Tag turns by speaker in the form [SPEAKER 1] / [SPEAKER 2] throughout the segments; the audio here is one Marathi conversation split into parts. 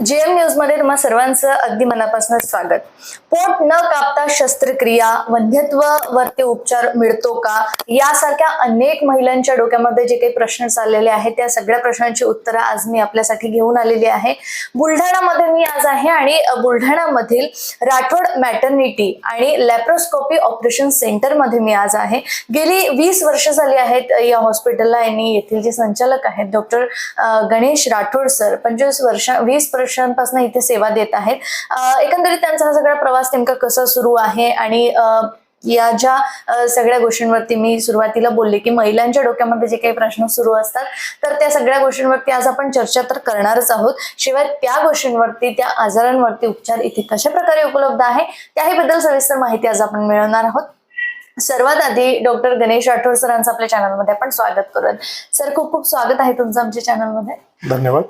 [SPEAKER 1] जेएम न्यूज मध्ये तुम्हा सर्वांचं अगदी मनापासून स्वागत. पोट न कापता शस्त्रक्रिया, वंध्यत्व वरती उपचार मिळतो का, यासारख्या अनेक महिलांच्या डोक्यामध्ये जे काही प्रश्न चाललेले आहेत त्या सगळ्या प्रश्नांची उत्तरं आज मी आपल्यासाठी घेऊन आलेली आहे. बुलढाणामध्ये मी आज आहे आणि बुलढाणामधील राठोड मॅटर्निटी आणि लॅप्रोस्कोपी ऑपरेशन सेंटर मध्ये मी आज आहे. गेली 20 वर्ष झाली आहेत या हॉस्पिटलला आणि येथील जे संचालक आहेत डॉक्टर गणेश राठोड सर 20 वर्षांपासून इथे सेवा देत आहेत. एकंदरीत त्यांचा हा सगळा प्रवास नेमका कसा सुरू आहे आणि या ज्या सगळ्या गोष्टींवरती मी सुरुवातीला बोलले की महिलांच्या डोक्यामध्ये जे काही प्रश्न सुरू असतात तर त्या सगळ्या गोष्टींवरती आज आपण चर्चा तर करणारच आहोत. शिवाय त्या गोष्टींवरती, त्या आजारांवरती उपचार इथे कशा प्रकारे उपलब्ध आहे त्याही बद्दल सविस्तर माहिती आज आपण मिळवणार आहोत. सर्वात आधी डॉक्टर गणेश राठोड सरांचं आपल्या चॅनलमध्ये आपण स्वागत करूयात. सर, खूप खूप स्वागत आहे तुमचं आमच्या चॅनलमध्ये.
[SPEAKER 2] धन्यवाद.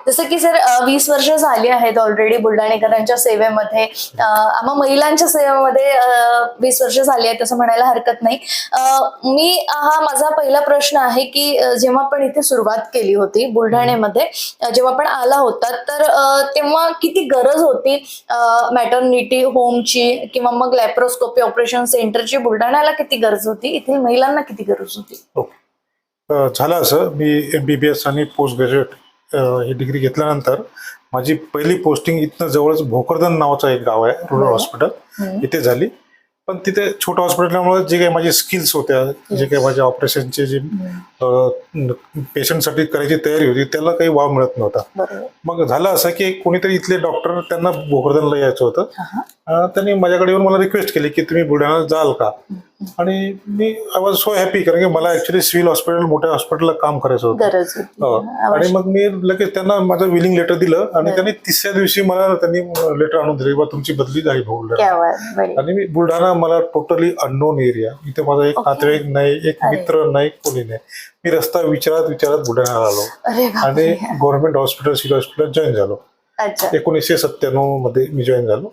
[SPEAKER 1] जसं की सर 20 वर्ष झाली आहेत ऑलरेडी बुलढाणेकरांच्या सेवेमध्ये, आम्हा महिलांच्या सेवेमध्ये 20 वर्ष झाली आहेत असं म्हणायला हरकत नाही. हा माझा पहिला प्रश्न आहे की जेव्हा आपण इथे सुरुवात केली होती बुलढाण्यामध्ये, जेव्हा आपण आला होता तर तेव्हा किती गरज होती मॅटर्निटी होमची किंवा मग लॅप्रोस्कोपी ऑपरेशन सेंटरची? बुलढाण्याला किती गरज होती, इथील महिलांना किती गरज होती?
[SPEAKER 2] झालं असं, मी MBBS आणि पोस्ट ग्रॅज्युएट ही डिग्री घेतल्यानंतर माझी पहिली पोस्टिंग इथनं जवळच भोकरदन नावाचं एक गाव आहे, रुरल हॉस्पिटल, इथे झाली. पण तिथे छोटं हॉस्पिटलमुळे जे काही माझी स्किल्स होत्या, जे काही माझ्या ऑपरेशनचे जे पेशंटसाठी करायची तयारी होती त्याला काही वाव मिळत नव्हता. मग झालं असं की कोणीतरी इथले डॉक्टर, त्यांना भोकरदनला यायचं होतं, त्यांनी माझ्याकडे येऊन मला रिक्वेस्ट केली की तुम्ही बुलढाण्याला जाल का. आणि मी आय वॉज सो हॅपी, कारण की मला ऍक्च्युली सिव्हिल हॉस्पिटल, मोठ्या हॉस्पिटलला काम करायचं होतं. आणि मग मी लगेच त्यांना माझं विलिंग लेटर दिलं आणि त्यांनी तिसऱ्या दिवशी मला त्यांनी लेटर आणून दिले की तुमची बदली झाली बुलढाणा. आणि मी बुलढाणा, मला टोटली अननोन एरिया, इथे माझा एक नातेवाईक नाही, एक मित्र नाही, कोणी नाही. मी रस्ता विचारत बुलढाण्याला आलो आणि government hospital, civil hospital join झालो. 1997 मध्ये मी जॉईन झालो.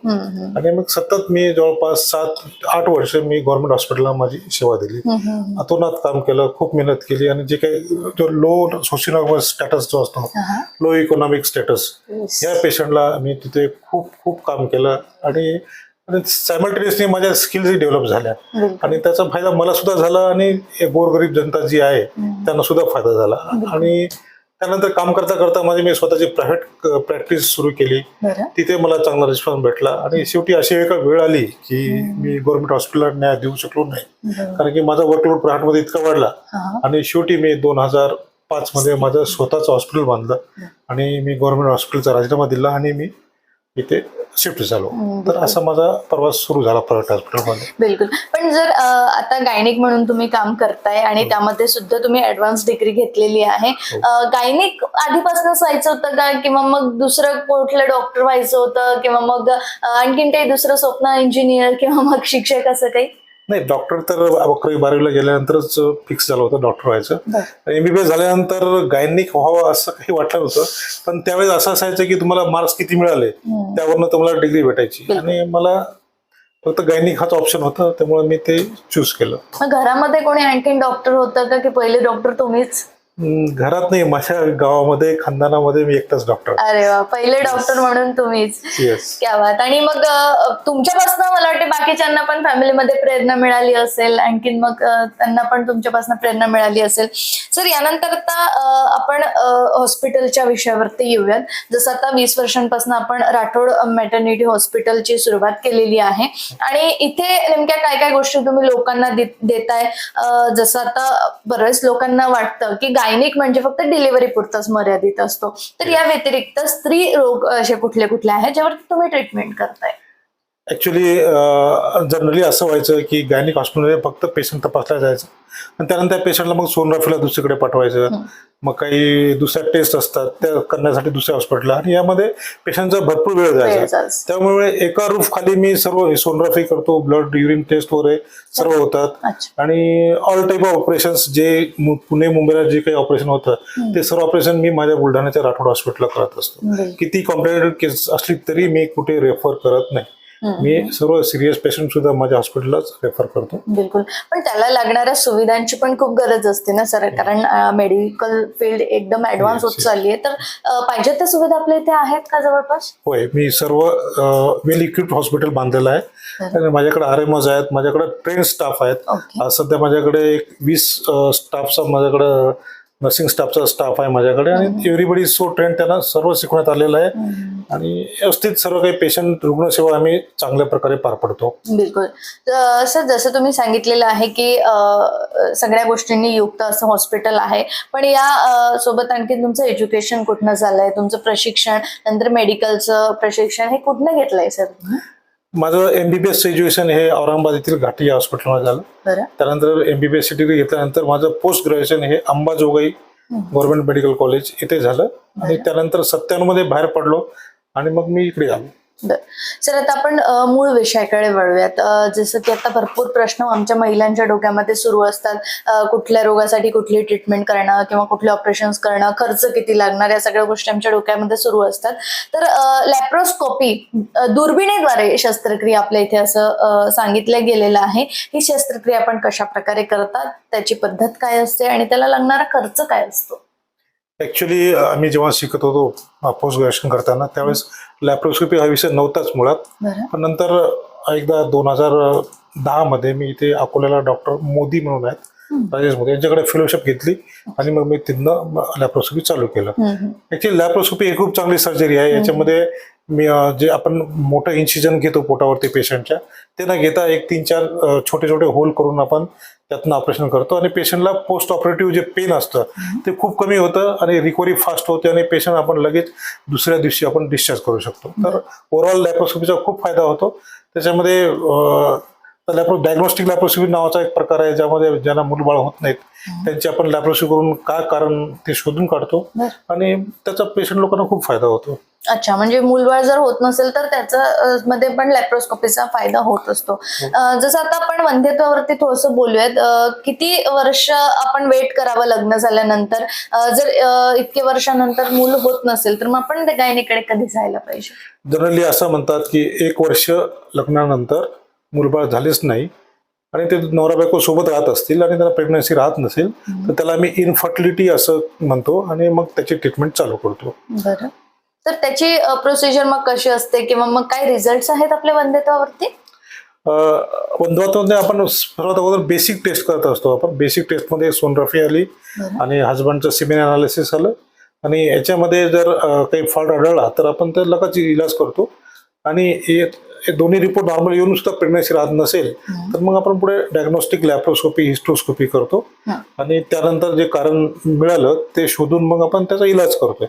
[SPEAKER 2] आणि मग सतत मी जवळपास 7-8 वर्ष मी गव्हर्नमेंट हॉस्पिटलला माझी सेवा दिली. अतोनात काम केलं, खूप मेहनत केली. आणि जे काही जो लो सोशिओ स्टॅटस जो असतो, लो इकॉनॉमिक स्टॅटस, या पेशंटला मी तिथे खूप खूप काम केलं. आणि सायमल्टेनियसली माझ्या स्किल्स डेव्हलप झाल्या आणि त्याचा फायदा मला सुद्धा झाला आणि गोरगरीब जनता जी आहे त्यांना सुद्धा फायदा झाला. आणि त्यानंतर काम करता करता मी स्वतःची प्रायव्हेट प्रॅक्टिस सुरू केली. तिथे मला चांगला रिस्पॉन्स भेटला. आणि शेवटी अशी एक वेळ आली की मी गव्हर्नमेंट हॉस्पिटलला न्याय देऊ शकलो नाही, कारण की माझा वर्कलोड प्रायव्हेटमध्ये इतका वाढला. आणि शेवटी मी 2005 मध्ये माझं स्वतःचं हॉस्पिटल बांधलं आणि मी गव्हर्नमेंट हॉस्पिटलचा राजीनामा दिला आणि मी इथे शिफ्ट झालो. तर असा माझा प्रवास सुरू झाला प्रायव्हेट हॉस्पिटलमध्ये.
[SPEAKER 1] बिलकुल. पण जर आता गायनिक म्हणून तुम्ही काम करताय आणि त्यामध्ये सुद्धा तुम्ही ऍडव्हान्स डिग्री घेतलेली आहे, गायनिक आधीपासूनच व्हायचं होतं का, किंवा मग दुसरं कुठलं डॉक्टर व्हायचं होतं, किंवा मग आणखीन काही दुसरं स्वप्न, इंजिनियर किंवा मग शिक्षक, असं काही?
[SPEAKER 2] नाही, डॉक्टर तर 11वी-12वीला गेल्यानंतरच फिक्स झालं होतं डॉक्टर व्हायचं. MBBS झाल्यानंतर गायनिक व्हावं असं काही वाटलं नव्हतं. पण त्यावेळेस असं असायचं की तुम्हाला मार्क्स किती मिळाले त्यावरनं तुम्हाला डिग्री भेटायची. आणि मला फक्त गायनिक हाच ऑप्शन होता, त्यामुळे मी ते चूज केलं.
[SPEAKER 1] घरामध्ये कोणी आणखीन डॉक्टर होतं का, की पहिले डॉक्टर तुम्हीच?
[SPEAKER 2] घरात नाही, माझ्या गावामध्ये, खानदानामध्ये मी एकटाच डॉक्टर.
[SPEAKER 1] अरे वा, पहिले डॉक्टर म्हणून तुम्हीच. क्या बात. आणि मग तुमच्यापासून मला वाटते बाकीच्यांना पण फॅमिलीमध्ये प्रेरणा मिळाली असेल, आणखीन मग त्यांना पण तुमच्यापासून प्रेरणा मिळाली असेल. सर, यानंतर आता आपण हॉस्पिटलच्या विषयावरती येऊयात. जसं आता 20 वर्षांपासून आपण राठोड मॅटर्निटी हॉस्पिटलची सुरुवात केलेली आहे आणि इथे नेमक्या काय काय गोष्टी तुम्ही लोकांना देताय? जसं आता बरेच लोकांना वाटतं की गायनिक म्हणजे फक्त डिलिव्हरी पुरतच मर्यादित असतो, तर या व्यतिरिक्त स्त्री रोग असे कुठले कुठले आहेत ज्यावर तुम्ही ट्रीटमेंट करताय?
[SPEAKER 2] ऍक्च्युली जनरली असं व्हायचं की गायनिक हॉस्पिटलमध्ये फक्त पेशंट तपासला जायचं आणि त्यानंतर पेशंटला मग सोनोग्राफीला दुसरीकडे पाठवायचं. मग काही दुसऱ्या टेस्ट असतात त्या करण्यासाठी दुसऱ्या हॉस्पिटलला, आणि यामध्ये पेशंटचा भरपूर वेळ जायचा. त्यामुळे एका रूफ खाली मी सर्व सोनोग्राफी करतो, ब्लड, युरिन टेस्ट वगैरे सर्व होतात. आणि ऑल टाईप ऑफ ऑपरेशन्स, जे पुणे मुंबईला जे काही ऑपरेशन होतं ते सर्व ऑपरेशन मी माझ्या बुलढाण्याच्या राठोड हॉस्पिटलला करत असतो. किती कॉम्प्लिकेटेड केस असली तरी मी कुठे रेफर करत नाही. मी सर्व सिरियस पेशंट सुद्धा माझ्या हॉस्पिटललाच रेफर करतो.
[SPEAKER 1] बिलकुल. पण त्याला लागणाऱ्या सुविधांची पण खूप गरज असते ना सर, कारण मेडिकल फील्ड एकदम ऍडव्हान्स होत चालली आहे. तर पाहिजे त्या सुविधा आपल्या इथे आहेत का जवळपास?
[SPEAKER 2] होय, मी सर्व वेल इक्विप्ड हॉस्पिटल बांधलेलं आहे. आणि माझ्याकडे RMOs आहेत, माझ्याकडे ट्रेन स्टाफ आहेत.
[SPEAKER 1] ओके.
[SPEAKER 2] आज सध्या माझ्याकडे एक 20 स्टाफचा माझ्याकडे नर्सिंग स्टाफचा स्टाफ आहे माझ्याकडे, आणि एव्हरीबडी सो ट्रेन, त्यांना सर्व शिकवण्यात आलेलं आहे. आणि व्यवस्थित सर्व काही पेशंट रुग्णसेवा आम्ही चांगल्या प्रकारे पार पडतो.
[SPEAKER 1] बिलकुल. सर, जसं तुम्ही सांगितलेलं आहे की सगळ्या गोष्टींनी युक्त असं हॉस्पिटल आहे, पण या सोबत आणखी तुमचं एज्युकेशन कुठनं झालंय, तुमचं प्रशिक्षण, नंतर मेडिकलचं प्रशिक्षण हे कुठनं घेतलंय सर?
[SPEAKER 2] माझं MBBS एज्युकेशन हे औरंगाबाद येथील घाटी या हॉस्पिटलमध्ये झालं.
[SPEAKER 1] बरं.
[SPEAKER 2] त्यानंतर MBBS डिग्री घेतल्यानंतर माझं पोस्ट ग्रॅज्युएशन हे अंबाजोगाई गव्हर्नमेंट मेडिकल कॉलेज इथे झालं. आणि त्यानंतर 97 मध्ये बाहेर पडलो आणि मग मी इकडे आलो.
[SPEAKER 1] सर, आता आपण मूळ विषयाकडे वळूयात. जसं की आता भरपूर प्रश्न आमच्या महिलांच्या डोक्यामध्ये सुरू असतात. कुठल्या रोगासाठी कुठली ट्रीटमेंट करणं किंवा कुठले ऑपरेशन्स करणं, खर्च किती लागणार, या सगळ्या गोष्टी आमच्या डोक्यामध्ये सुरू असतात. तर लॅप्रोस्कोपी, दुर्बिणीद्वारे शस्त्रक्रिया आपल्या इथे असं सांगितलं गेलेलं आहे. ही शस्त्रक्रिया आपण कशा प्रकारे करतात, त्याची पद्धत काय असते आणि त्याला लागणारा खर्च काय असतो?
[SPEAKER 2] ऍक्च्युली आम्ही जेव्हा शिकत होतो पोस्ट ग्रॅज्युएशन करताना, त्यावेळेस लॅप्रोस्कोपी हा विषय नव्हताच मुळात. पण नंतर एकदा 2010 मध्ये मी इथे अकोल्याला डॉक्टर मोदी म्हणून आहेत, राजेश मोदी, यांच्याकडे फेलोशिप घेतली आणि मग मी तिथनं लॅप्रोस्कोपी चालू केलं. ऍक्च्युली लॅप्रोस्कोपी ही खूप चांगली सर्जरी आहे. याच्यामध्ये मी जे आपण मोठं इन्सिजन घेतो पोटावरती पेशंटच्या, ते न घेता एक 3-4 छोटे छोटे होल करून आपण त्यातनं ऑपरेशन करतो. आणि पेशंटला पोस्ट ऑपरेटिव्ह जे पेन असतं ते खूप कमी होतं आणि रिकव्हरी फास्ट होते, आणि पेशंट आपण लगेच दुसऱ्या दिवशी आपण डिस्चार्ज करू शकतो. तर ओव्हरऑल लॅप्रोस्कोपीचा खूप फायदा होतो. त्याच्यामध्ये डायग्नोस्टिक लॅप्रोस्कोपी नावाचा एक प्रकार आहे, ज्यामध्ये ज्यांना मूलबाळ होत नाहीत त्यांची आपण लॅप्रोस्कोपी करून काय कारण ते शोधून काढतो, आणि त्याचा पेशंट लोकांना खूप फायदा होतो.
[SPEAKER 1] अच्छा, म्हणजे मूलबाळ जर होत नसेल तर त्याचा मध्ये पण लॅप्रोस्कोपीचा फायदा होत असतो. जसं आता आपण वंध्यत्वावरती थोडंसं बोलूयात. किती वर्ष आपण वेट करावं लग्न झाल्यानंतर? जर इतके वर्षानंतर मूल होत नसेल तर मग आपण त्या गायनीकडे कधी जायला पाहिजे?
[SPEAKER 2] जनरली असं म्हणतात की 1 वर्ष लग्नानंतर मूलबाळ झालेच नाही आणि ते नवरा बायको सोबत राहत असतील आणि त्यांना प्रेग्नन्सी राहत नसेल तर त्याला आम्ही इनफर्टिलिटी असं म्हणतो, आणि मग त्याची ट्रीटमेंट चालू करतो.
[SPEAKER 1] बरं. तर त्याची प्रोसिजर मग कशी असते किंवा मग काय रिझल्ट आहेत आपल्या वंध्यत्वावरती?
[SPEAKER 2] वंध्यत्वामध्ये आपण सर्वात अगोदर बेसिक टेस्ट करत असतो. आपण बेसिक टेस्टमध्ये सोनोग्राफी आली आणि हजबंडचं सिमेन अनालिसिस आलं, आणि याच्यामध्ये जर काही फॉल्ट आढळला तर आपण त्या लगेच इलाज करतो. आणि हे दोन्ही रिपोर्ट नॉर्मल येऊन सुद्धा प्रेग्नन्सी राहत नसेल तर मग आपण पुढे डायग्नोस्टिक लॅप्रोस्कोपी, हिस्ट्रोस्कोपी करतो, आणि त्यानंतर जे कारण मिळालं ते शोधून मग आपण त्याचा इलाज करतोय.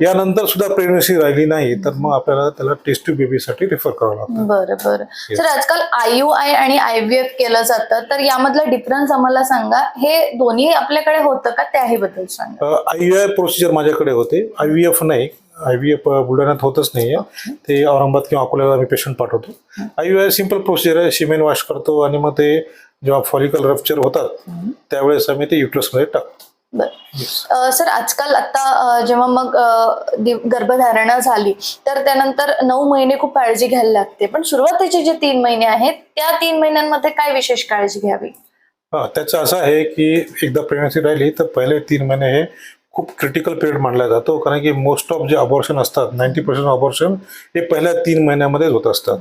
[SPEAKER 2] यानंतर सुद्धा प्रेग्नन्सी राहिली नाही तर मग आपल्याला त्याला टेस्ट ट्यूब बेबीसाठी रेफर करावं लागतं.
[SPEAKER 1] बरं बरं. सर, आजकाल IUI आणि IVF केलं जातं, तर यामधला डिफरन्स आम्हाला सांगा. हे दोन्ही आपल्याकडे होतं का, त्याही बद्दल सांगा.
[SPEAKER 2] IUI प्रोसिजर माझ्याकडे होते, IVF नाही. IVF बुलढाण्यात होतच नाहीये, ते औरंगाबाद किंवा अकोल्याला आम्ही पेशंट पाठवतो. IUI सिंपल प्रोसिजर आहे, सिमेन वॉश करतो आणि मग ते जेव्हा फॉलिकल रप्चर होतात त्यावेळेस आम्ही ते युट्रसमध्ये टाकतो.
[SPEAKER 1] बरं. सर, आजकाल आता जेव्हा मग गर्भधारणा झाली तर त्यानंतर 9 महिने खूप काळजी घ्यायला लागते, पण सुरुवातीचे जे 3 महिने आहेत त्या 3 महिन्यांमध्ये काय विशेष काळजी घ्यावी?
[SPEAKER 2] त्याचं असं आहे की एकदा प्रेग्नन्सी राहिली तर पहिले 3 महिने हे खूप क्रिटिकल पिरियड मानला जातो, कारण की मोस्ट ऑफ जे अबॉर्शन असतात 90% अबॉर्शन हे पहिल्या 3 महिन्यामध्येच होत असतात.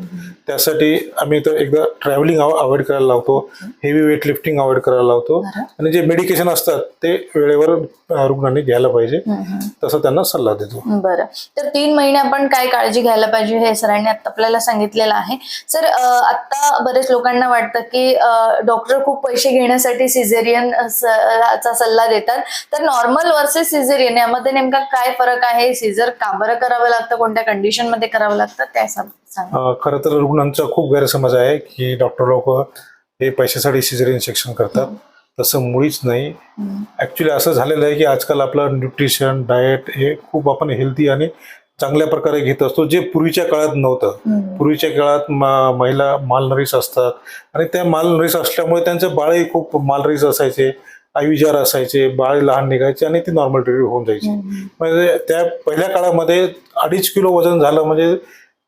[SPEAKER 2] त्यासाठी आम्ही तर एकदा ट्रॅव्हलिंग अवॉइड करायला लावतो, हेवी वेट लिफ्टिंग अवॉइड करायला लावतो, आणि जे मेडिकेशन असतात ते वेळेवर रुग्णांनी घ्यायला पाहिजे तसं त्यांना सल्ला देतो.
[SPEAKER 1] बरं. तर 3 महिने आपण काय काळजी घ्यायला पाहिजे हे सरांनी आता आपल्याला सांगितलेलं आहे. सर, आता बरेच लोकांना वाटतं की डॉक्टर खूप पैसे घेण्यासाठी सिझेरियन चा सल्ला देतात, तर नॉर्मल वर्सेस सिझेरियन यामध्ये नेमका काय फरक आहे? सिझर का बरं करावं लागतं, कोणत्या कंडिशन मध्ये करावं लागतं, त्या सांगा.
[SPEAKER 2] खरं तर रुग्णांचा खूप गैरसमज आहे की डॉक्टर लोक हे पैशासाठी सिझेरियन सेक्शन करतात. तसं मुळीच नाही. ऍक्च्युली असं झालेलं आहे की आजकाल आपलं न्यूट्रिशन, डाएट हे खूप आपण हेल्दी आणि चांगल्या प्रकारे घेत असतो, जे पूर्वीच्या काळात नव्हतं. पूर्वीच्या काळात महिला मालनरीस असतात, आणि त्या मालनरीस असल्यामुळे त्यांचे बाळही खूप मालनरीस असायचे, आयुजार असायचे, बाळ लहान निघायचे आणि ती नॉर्मल डिलिव्हरी होऊन जायची. म्हणजे त्या पहिल्या काळामध्ये 2.5 किलो वजन झालं म्हणजे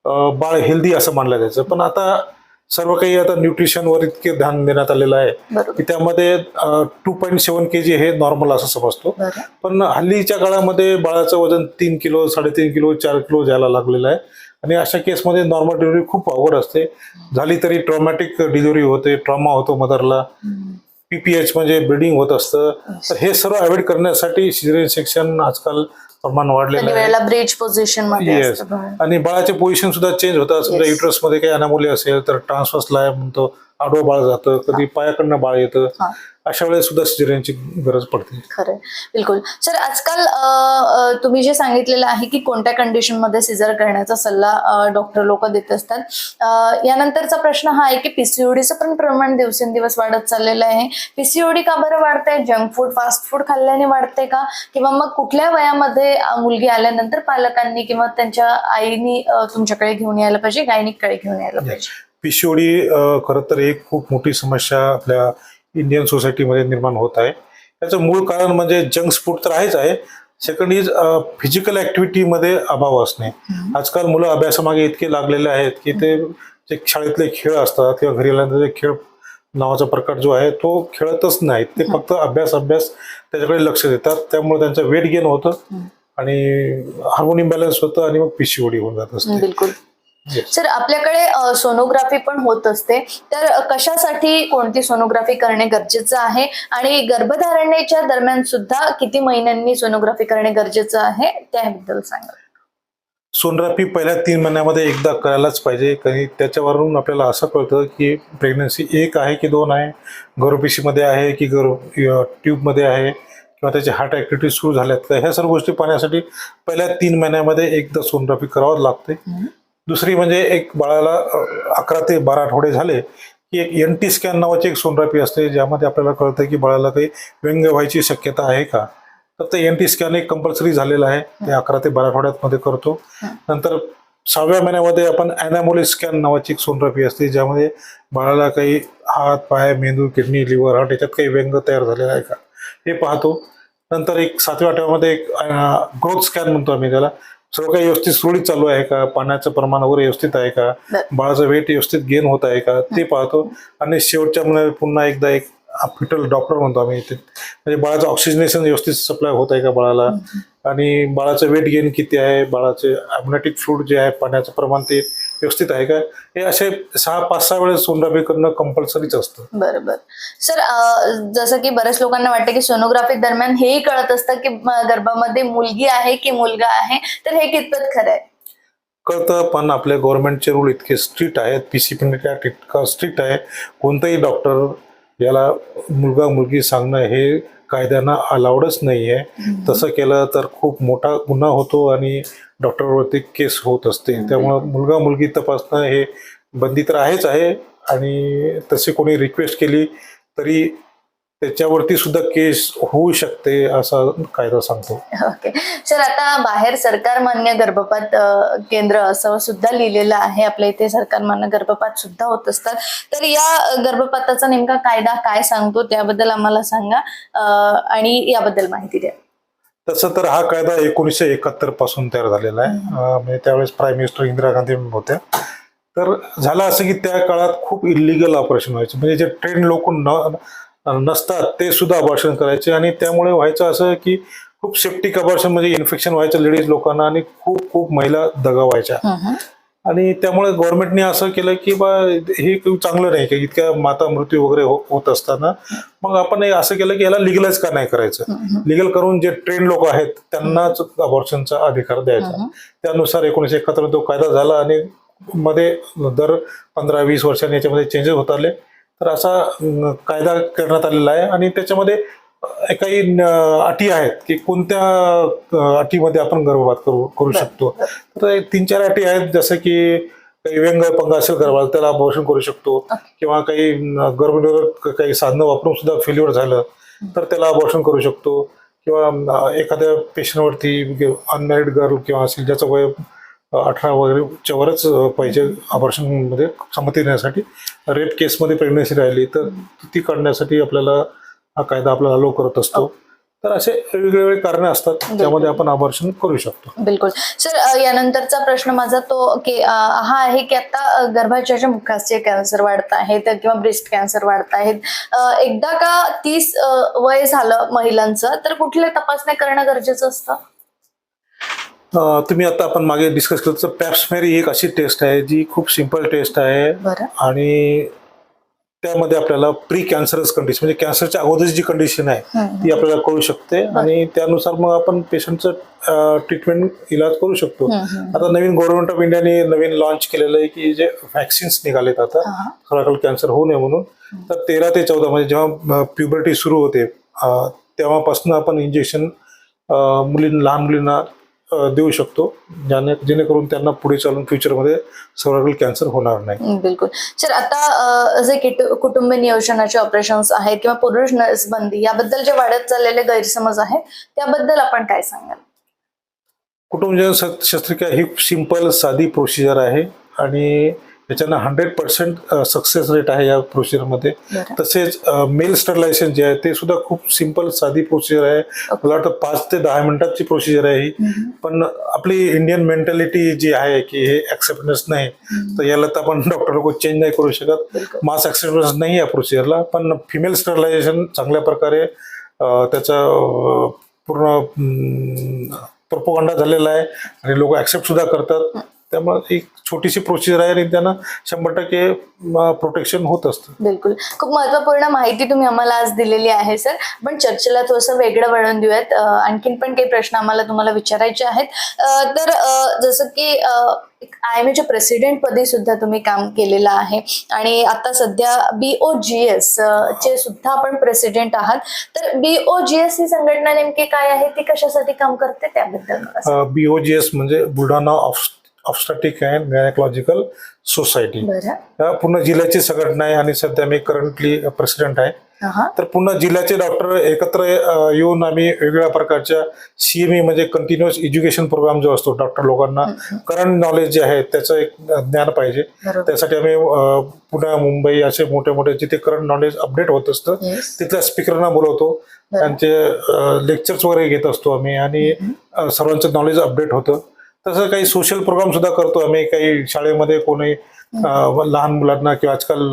[SPEAKER 2] बाळ हेल्दी असं मानलं जायचं. पण आता सर्व काही आता न्यूट्रिशनवर इतके ध्यान देण्यात आलेलं आहे
[SPEAKER 1] बरोबर.
[SPEAKER 2] की त्यामध्ये 2.7 kg हे नॉर्मल असं समजतो.
[SPEAKER 1] बरं.
[SPEAKER 2] पण हल्लीच्या काळामध्ये बाळाचं वजन 3 किलो 3.5 किलो 4 किलो जायला लागलेलं आहे. आणि अशा केसमध्ये नॉर्मल डिलिव्हरी खूप अवघड असते. झाली तरी ट्रॉमॅटिक डिलिव्हरी होते, ट्रॉमा होतो मदरला, PPH म्हणजे ब्लिडिंग होत असतं. तर हे सर्व अवॉइड करण्यासाठी सिझेरियन सेक्शन आजकाल प्रमाण वाढलेलं
[SPEAKER 1] कधी
[SPEAKER 2] आहे.
[SPEAKER 1] वेळेला ब्रिज पोझिशन मध्ये
[SPEAKER 2] येस.
[SPEAKER 1] असतं.
[SPEAKER 2] आणि बाळाचे पोझिशन सुद्धा चेंज होतात. समजा
[SPEAKER 1] Yes.
[SPEAKER 2] युट्रस मध्ये काही अनामोली असेल तर ट्रान्सफर्स लाय म्हणतो, आडवं बाळ जातं, कधी पायाकडनं बाळ येतं.
[SPEAKER 1] हा.
[SPEAKER 2] अशा वेळेस सुद्धा सिझेरियनची गरज पडते.
[SPEAKER 1] खरंय, बिलकुल. सर, आजकाल तुम्ही जे सांगितलेलं आहे की कोणत्या कंडिशन मध्ये सिझर करण्याचा सल्ला डॉक्टर लोक देत असतात, यानंतरचा प्रश्न हा आहे की पीसीओडीचं पण प्रमाण दिवसेंदिवस वाढत चाललेलं आहे. पीसीओडी का बरं वाढतंय? जंक फूड, फास्ट फूड खाल्ल्याने वाढते का? किंवा मग कुठल्या वयामध्ये मुलगी आल्यानंतर पालकांनी किंवा त्यांच्या आईनी तुमच्याकडे घेऊन यायला पाहिजे, गायनिककडे घेऊन यायला पाहिजे?
[SPEAKER 2] पीसीओडी खरं तर एक खूप मोठी समस्या आपल्या इंडियन सोसायटीमध्ये निर्माण होत आहे. त्याचं मूळ कारण म्हणजे जंक फूड तर आहेच आहे. सेकंड इज फिजिकल ऍक्टिव्हिटीमध्ये अभाव असणे. आजकाल मुलं अभ्यासामागे इतके लागलेले आहेत की ते जे शाळेतले खेळ असतात किंवा घरी आल्यानंतर जे खेळ नावाचा प्रकार जो आहे तो खेळतच नाहीत. ते फक्त अभ्यास त्याच्याकडे लक्ष देतात. त्यामुळे त्यांचं वेट गेन होतं आणि हार्मोन इम्बॅलन्स होतं आणि मग पीसीओडी होऊन जात असते.
[SPEAKER 1] बिलकुल. सर, आपल्याकडे सोनोग्राफी पण होत असते, तर कशासाठी कोणती सोनोग्राफी करणे गरजेचं आहे आणि गर्भधारणेच्या दरम्यान सुद्धा किती महिन्यांनी सोनोग्राफी करणे गरजेचं आहे त्याबद्दल सांगा.
[SPEAKER 2] सोनोग्राफी पहिल्या 3 महिन्यामध्ये एकदा करायलाच पाहिजे. कारण त्याच्यावरून आपल्याला असं कळतं की प्रेग्नन्सी 1 आहे की 2 आहे, गर्भपिशीमध्ये आहे की ट्यूबमध्ये आहे, किंवा त्याची हार्ट ऍक्टिव्हिटी सुरू झाल्यात का, ह्या सर्व गोष्टी पाहण्यासाठी पहिल्या 3 महिन्यामध्ये एकदा सोनोग्राफी करावं लागते. दुसरी म्हणजे एक बाळाला 11 ते 12 आठवडे झाले की एक NT स्कॅन नावाची एक सोनोग्राफी असते, ज्यामध्ये आपल्याला कळतं की बाळाला काही व्यंग व्हायची शक्यता आहे का. तर ते NT स्कॅन एक कंपल्सरी झालेलं आहे, ते 11 ते 12 आठवड्यात मध्ये करतो. नंतर 6व्या महिन्यामध्ये आपण अॅनामोली स्कॅन नावाची एक सोनोग्राफी असते, ज्यामध्ये बाळाला काही हात पाय मेंदू किडनी लिव्हर हार्ट याच्यात काही व्यंग तयार झालेला आहे का हे पाहतो. नंतर एक 7व्या आठवड्यामध्ये एक ग्रोथ स्कॅन म्हणतो आम्ही त्याला. सर्व काही व्यवस्थित सुरळीत चालू आहे का, पाण्याचं प्रमाण वगैरे व्यवस्थित आहे का, बाळाचं वेट व्यवस्थित गेन होत आहे का ते पाहतो. आणि शेवटच्या महिन्यात पुन्हा एकदा एक फिटल डॉक्टर म्हणतो आम्ही इथे, म्हणजे बाळाचं ऑक्सिजनेशन व्यवस्थित सप्लाय होत आहे का बाळाला, आणि बाळाचं वेट गेन किती आहे, बाळाचे ॲम्निटिक फ्लूइड जे आहे पाण्याचं प्रमाण ते व्यवस्थित आहे का, हे असे 6-5-6 वेळेस सोनोग्राफी करणं कंपल्सरीच असतं.
[SPEAKER 1] बरोबर. सर, जसं की बऱ्याच लोकांना वाटतं की सोनोग्राफी दरम्यान हेही कळत असतं की गर्भामध्ये मुलगी आहे की मुलगा आहे, तर हे कितपत खरं आहे?
[SPEAKER 2] कळतं, पण आपले गव्हर्नमेंटचे रूल इतके स्ट्रिक्ट आहेत, PCPND ॲक्ट इतका स्ट्रिक्ट आहे, कोणताही डॉक्टर याला मुलगा मुलगी सांगणं हे कायद्यानं अलाउडच नाही आहे. तसं केलं तर खूप मोठा गुन्हा होतो आणि डॉक्टरवरती केस होत असते. त्यामुळं मुलगा मुलगी तपासणं हे बंदी तर आहेच आहे, आणि तशी कोणी रिक्वेस्ट केली तरी त्याच्यावरती सुद्धा केस होऊ शकते असा कायदा सांगतो.
[SPEAKER 1] ओके. सर, आता बाहेर सरकार मान्य गर्भपात केंद्र असं सुद्धा लिहिलेलं आहे, आपल्या इथे सरकार मान्य गर्भपात सुद्धा होत असतात. तर या गर्भपाताचा नेमका कायदा काय सांगतो त्याबद्दल आम्हाला सांगा आणि याबद्दल माहिती द्या.
[SPEAKER 2] तसं तर हा कायदा 1971 पासून तयार झालेला आहे. म्हणजे त्यावेळेस प्राईम मिनिस्टर इंदिरा गांधी होत्या. तर झालं असं की त्या काळात खूप इलिगल ऑपरेशन व्हायचे, म्हणजे जे ट्रेन लोक नसतात ते सुद्धा अबॉर्शन करायचे, आणि त्यामुळे व्हायचं असं की खूप सेप्टिक अबॉर्शन म्हणजे इन्फेक्शन व्हायचं लेडीज लोकांना, आणि खूप खूप महिला दगा व्हायच्या. आणि त्यामुळे गव्हर्नमेंटने असं केलं की बा हे चांगलं नाही की इतक्या माता मृत्यू वगैरे होत असताना मग आपण असं केलं की याला लिगलाइज का नाही करायचं. लिगल करून जे ट्रेन लोक आहेत त्यांनाच अबॉर्शनचा अधिकार द्यायचा. त्यानुसार 1971 तो कायदा झाला, आणि मध्ये दर 15-20 वर्षांनी याच्यामध्ये चेंजेस होत आले. तर असा कायदा करण्यात आलेला आहे, आणि त्याच्यामध्ये काही अटी आहेत की कोणत्या अटीमध्ये आपण गर्भपात करू शकतो. तर 3-4 अटी आहेत, जसं की काही व्यंगपंग असेल गर्भाला त्याला अबॉर्शन करू शकतो, किंवा काही गर्भनिरोधक काही साधनं वापरून सुद्धा फेल्युअर झालं तर त्याला अबॉर्शन करू शकतो, किंवा एखाद्या पेशंटवरती अनमॅरिड गर्ल किंवा असेल ज्याचं वय 18 वगैरेच्या वरच पाहिजे ऑपरेशनमध्ये संमती देण्यासाठी, रेप केसमध्ये प्रेग्नन्सी राहिली तर ती काढण्यासाठी आपल्याला हा कायदा आपल्याला अलो करत असतो. तर असे वेगवेगळे कारणे असतात त्यामध्ये आपण अबॉर्शन करू शकतो.
[SPEAKER 1] बिलकुल सर, यानंतरचा प्रश्न माझा तो की हा आहे की आता गर्भाशयाच्या ज्या मुखाचे कॅन्सर वाढत आहेत किंवा ब्रेस्ट कॅन्सर वाढत आहेत, एकदा का 30 वय झालं महिलांचं तर कुठल्या तपासण्या करणं गरजेचं असतं?
[SPEAKER 2] तुम्ही आता आपण मागे डिस्कस केलं तर पॅप्समेरी ही एक अशी टेस्ट आहे जी खूप सिंपल टेस्ट आहे
[SPEAKER 1] बरं.
[SPEAKER 2] आणि त्यामध्ये आपल्याला प्री कॅन्सरस कंडिशन म्हणजे कॅन्सरच्या अगोदरची जी कंडिशन आहे ती आपल्याला कळू शकते आणि त्यानुसार मग आपण पेशंटचं ट्रीटमेंट इलाज करू शकतो. आता नवीन गव्हर्नमेंट ऑफ इंडियाने नवीन लॉन्च केलेलं आहे की जे व्हॅक्सिन्स निघालेत आता सर्वायकल कॅन्सर होऊ नये म्हणून, तर 13 ते 14 म्हणजे जेव्हा प्युबर्टी सुरू होते तेव्हापासून आपण इंजेक्शन लहान मुलींना देऊ शकतो जेणेकरून त्यांना पुढे चालून फ्युचरमध्ये सर्वायकल कॅन्सर होणार नाही.
[SPEAKER 1] बिलकुल सर, आता जे कुटुंब नियोजनाचे ऑपरेशन्स आहेत किंवा पुरुष नसबंदी याबद्दल जे वाढत चाललेले गैरसमज आहेत त्याबद्दल आपण काय सांगाल?
[SPEAKER 2] कुटुंबनियोजन शस्त्रक्रिया ही सिंपल साधी प्रोसिजर आहे आणि याच्यानं 100% सक्सेस रेट आहे या प्रोसिजरमध्ये. तसेच मेल स्टरलायझेशन जे आहे ते सुद्धा खूप सिंपल साधी प्रोसिजर आहे. मला वाटतं 5 ते 10 मिनिटाची प्रोसिजर आहे ही. पण आपली इंडियन मेंटॅलिटी जी आहे की हे ऍक्सेप्टन्स नाही, तर याला तर आपण डॉक्टर लोक चेंज नाही करू शकत. मास ऍक्सेप्टन्स नाही या प्रोसिजरला, पण फिमेल स्टरलायझेशन चांगल्या प्रकारे त्याचा पूर्ण प्रोपोगंडा झालेला आहे आणि लोक ऍक्सेप्ट सुद्धा करतात. त्यामुळे एक छोटीशी प्रोसिजर आहे आणि त्यांना 100% प्रोटेक्शन होत असतं.
[SPEAKER 1] बिलकुल, खूप महत्वपूर्ण माहिती तुम्ही आम्हाला आज दिलेली आहे सर. पण चर्चेला थोडंसं वेगळं वळण देऊयात. आणखीन पण काही प्रश्न आम्हाला तुम्हाला विचारायचे आहेत. तर जसं की IMAच्या प्रेसिडेंट पदी सुद्धा तुम्ही काम केलेलं आहे आणि आता सध्या BOGS चे सुद्धा आपण प्रेसिडेंट आहात. तर BOGS ही संघटना नेमकी काय आहे, ती कशासाठी काम करते त्याबद्दल?
[SPEAKER 2] BOGS म्हणजे बुलढाणा ऑब्स्टॅटिक अँड गायनेकॉलॉजिकल सोसायटी, पूर्ण जिल्ह्याची संघटना आहे आणि सध्या मी करंटली प्रेसिडेंट आहे. तर पूर्ण जिल्ह्याचे डॉक्टर एकत्र येऊन आम्ही वेगवेगळ्या प्रकारच्या CME म्हणजे कंटिन्युअस एज्युकेशन प्रोग्राम जो असतो, डॉक्टर लोकांना करंट नॉलेज जे आहे त्याचं एक ज्ञान पाहिजे, त्यासाठी आम्ही पुणे मुंबई असे मोठे मोठे जिथे करंट नॉलेज अपडेट होत असतं तिथल्या स्पीकरना बोलवतो, त्यांचे लेक्चर्स वगैरे घेत असतो आम्ही आणि सर्वांचं नॉलेज अपडेट होतं. तसं काही सोशल प्रोग्राम सुद्धा करतो आम्ही. काही शाळेमध्ये कोणी लहान मुलांना किंवा आजकाल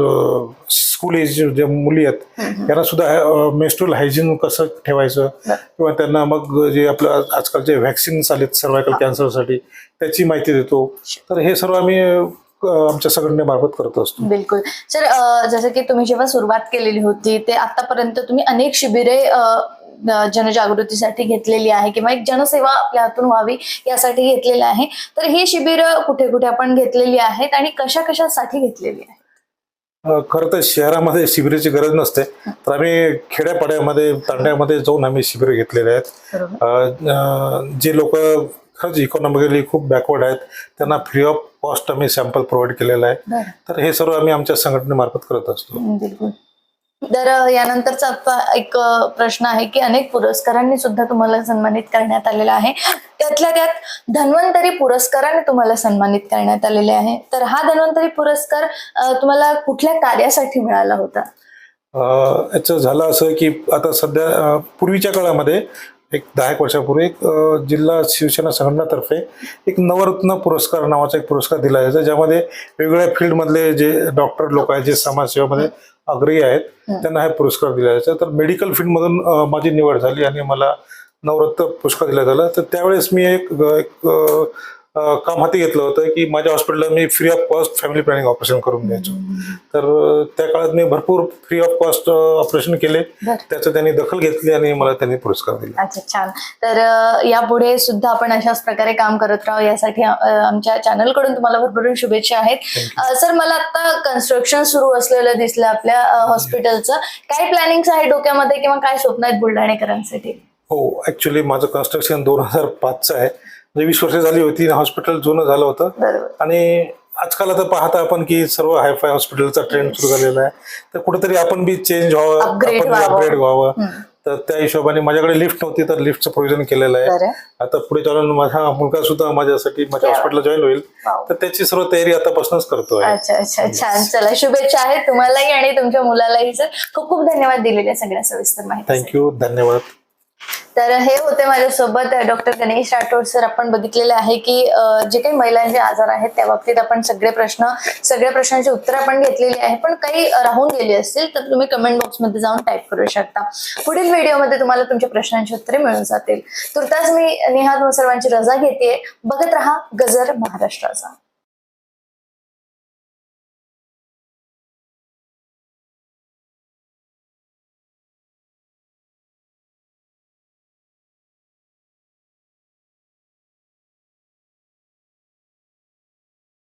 [SPEAKER 2] स्कूल एज जे मुली आहेत त्यांना सुद्धा मेन्स्ट्रुअल हायजीन कसं ठेवायचं किंवा त्यांना मग जे आपलं आजकाल जे व्हॅक्सिन्स आलेत सर्वायकल कॅन्सरसाठी त्याची माहिती देतो. तर हे सर्व आम्ही आमच्या संघटनेमार्फत करत असतो.
[SPEAKER 1] बिलकुल सर, जसं की तुम्ही जेव्हा सुरुवात केलेली होती ते आतापर्यंत तुम्ही अनेक शिबिरे जनजागृतीसाठी घेतलेली आहे किंवा एक जनसेवा आपल्या हातून व्हावी यासाठी घेतलेली आहे. तर ही शिबिर कुठे कुठे आपण घेतलेली आहेत आणि कशा कशासाठी घेतलेली आहे?
[SPEAKER 2] खरं तर शहरामध्ये शिबिराची गरज नसते, तर आम्ही खेड्यापाड्यामध्ये तांड्यामध्ये जाऊन आम्ही शिबिर घेतलेले आहेत. जे लोक खरंच इकॉनॉमिकली खूप बॅकवर्ड आहेत त्यांना फ्री ऑफ कॉस्ट आम्ही सॅम्पल प्रोव्हाइड केलेला आहे. तर हे सर्व आम्ही आमच्या संघटनेमार्फत करत असतो.
[SPEAKER 1] बिलकुल. तर यानंतरचा आता एक प्रश्न आहे की अनेक पुरस्कारांनी सुद्धा तुम्हाला सन्मानित करण्यात आलेला आहे. त्यातल्या त्यात धन्वंतरी पुरस्काराने तुम्हाला सन्मानित करण्यात आलेले आहे. तर हा धन्वंतरी पुरस्कार तुम्हाला कुठल्या कार्यासाठी मिळाला होता?
[SPEAKER 2] याचं झालं असं की आता सध्या पूर्वीच्या काळामध्ये एक 10 वर्षापूर्वी एक जिल्हा शिवसेना संघटनातर्फे एक नवरत्न पुरस्कार नावाचा एक पुरस्कार दिला जायचा, ज्यामध्ये वेगवेगळ्या फील्डमधले जे डॉक्टर लोक आहेत जे समाजसेवेमध्ये अग्रही आहेत त्यांना हा पुरस्कार दिला जायचा. तर मेडिकल फील्डमधून माझी निवड झाली आणि मला नवरत्न पुरस्कार दिला झाला. तर त्यावेळेस मी एक काम हाती घेतलं होतं की माझ्या हॉस्पिटलला मी free of cost family planning operation करून द्यायचो. तर त्या काळात मी भरपूर फ्री ऑफ कॉस्ट ऑपरेशन केले, त्याचं त्यांनी दखल घेतली आणि मला त्यांनी पुरस्कार दिला.
[SPEAKER 1] अच्छा, छान. तर यापुढे सुद्धा आपण अशाच प्रकारे काम करत राहू यासाठी आमच्या चॅनलकडून तुम्हाला भरपूर शुभेच्छा आहेत. सर, मला आता कन्स्ट्रक्शन सुरू असलेलं दिसलं आपल्या हॉस्पिटलचं. काय प्लॅनिंग आहे डोक्यामध्ये किंवा काय स्वप्न आहेत बुलढाणेकरांसाठी?
[SPEAKER 2] हो, ऍक्च्युली माझं कन्स्ट्रक्शन 2005चं आहे. 20 वर्ष झाली होती, हॉस्पिटल जुनं झालं होतं आणि आजकाल आता पाहता आपण की सर्व हायफाय हॉस्पिटलचा ट्रेंड सुरू झालेला आहे. तर कुठेतरी आपण बी चेंज व्हावं, अपग्रेड व्हावं. तर त्या हिशोबाने माझ्याकडे लिफ्ट नव्हती तर लिफ्टचं प्रोव्हिजन केलेलं आहे. आता पुढे चालून माझा मुलगा सुद्धा माझ्यासाठी माझ्या हॉस्पिटलला जॉईन होईल, तर त्याची सर्व तयारी आतापासूनच करतोय.
[SPEAKER 1] अच्छा अच्छा, छान. चला, शुभेच्छा आहेत तुम्हालाही आणि तुमच्या मुलालाही. सर, खूप खूप धन्यवाद दिलेल्या सगळ्या सविस्तर माहिती.
[SPEAKER 2] थँक्यू, धन्यवाद.
[SPEAKER 1] तर हे होते माझ्यासोबत डॉक्टर गणेश राठोड सर. आपण बघितलेलं आहे की जे काही महिलांचे आजार आहेत त्या बाबतीत आपण सगळ्या प्रश्नांची उत्तर आपण घेतलेली आहे, पण काही राहून गेली असतील तर तुम्ही कमेंट बॉक्समध्ये जाऊन टाईप करू शकता. पुढील व्हिडिओमध्ये तुम्हाला तुमच्या प्रश्नांची उत्तरे मिळून जातील. तुर्तास मी नेहा सर्वांची रजा घेते. बघत रहा गजर महाराष्ट्राचा.